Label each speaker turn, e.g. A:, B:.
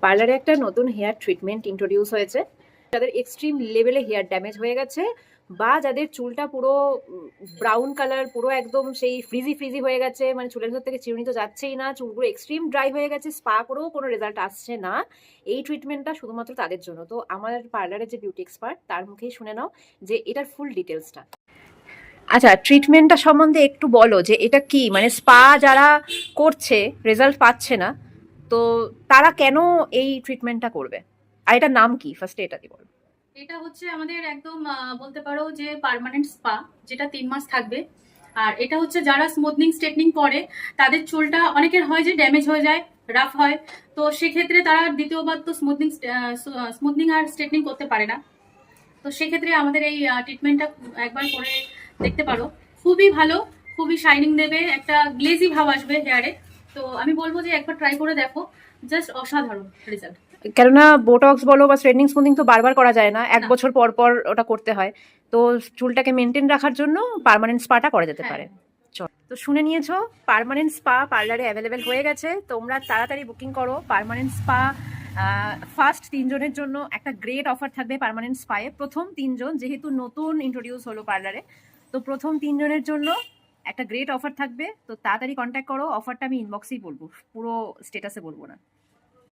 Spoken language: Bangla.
A: পার্লারে একটা নতুন হেয়ার ট্রিটমেন্ট ইন্ট্রোডিউস হয়েছে। যাদের এক্সট্রিম লেভেলে হেয়ার ড্যামেজ হয়ে গেছে বা যাদের চুলটা পুরো ব্রাউন কালার, পুরো একদম সেই ফ্রিজি ফ্রিজি হয়ে গেছে, মানে চুলের ভেতর থেকে চিরুনি তো যাচ্ছেই না, চুলগুলো এক্সট্রিম ড্রাই হয়ে গেছে, স্পা করেও কোনো রেজাল্ট আসছে না, এই ট্রিটমেন্টটা শুধুমাত্র তাদের জন্য। তো আমার পার্লারের যে বিউটি এক্সপার্ট তার মুখেই শুনে নাও যে এটার ফুল ডিটেলসটা। আচ্ছা, ট্রিটমেন্টটা সম্বন্ধে একটু বলো যে এটা কি, মানে স্পা যারা করছে রেজাল্ট পাচ্ছে না, তো তারা কেন এই ট্রিটমেন্টটা করবে, আর এটার নাম কি, ফার্স্টে এটা কি বলো।
B: এটা হচ্ছে আমাদের একদম বলতে পারো যে পার্মানেন্ট স্পা, যেটা 3 মাস থাকবে। আর এটা হচ্ছে যারা স্মুথনিং স্ট্রেটনিং করে, তাদের চুলটা অনেকের হয় যে ড্যামেজ হয়ে যায়, রাফ হয়, তো সেক্ষেত্রে তারা দ্বিতীয়বার তো স্মুথনিং আর স্ট্রেটনিং করতে পারে না। তো সেক্ষেত্রে আমাদের এই ট্রিটমেন্টটা একবার করে দেখতে পারো। খুবই ভালো, খুবই শাইনিং দেবে, একটা গ্লেজি ভাব আসবে হেয়ারে। তো আমি বলবো যে একবার ট্রাই করে দেখো, জাস্ট অসাধারণ রেজাল্ট।
A: কেননা বোটক্স বলো বা স্ট্রেটনিং স্মুথিং তো বারবার করা যায় না, এক
B: না।
A: বছর পর পর ওটা করতে হয়। তো চুলটাকে মেনটেন রাখার জন্য পার্মানেন্ট স্পাটা করা যেতে
B: হ্যাঁ।
A: পারে। চল, তো শুনে নিয়েছো, পার্মানেন্ট স্পা পার্লারে অ্যাভেলেবেল হয়ে গেছে, তোমরা তাড়াতাড়ি বুকিং করো পার্মানেন্ট স্পা। ফার্স্ট 3 জনের জন্য একটা গ্রেট অফার থাকবে পার্মানেন্ট স্পায়ে। প্রথম 3জন যেহেতু নতুন ইন্ট্রোডিউস হলো পার্লারে, তো প্রথম 3জনের জন্য একটা গ্রেট অফার থাকবে। তো তাড়াতাড়ি কন্ট্যাক্ট করো, অফারটা আমি ইনবক্সেই বলবো, পুরো স্টেটাসে বলবো না।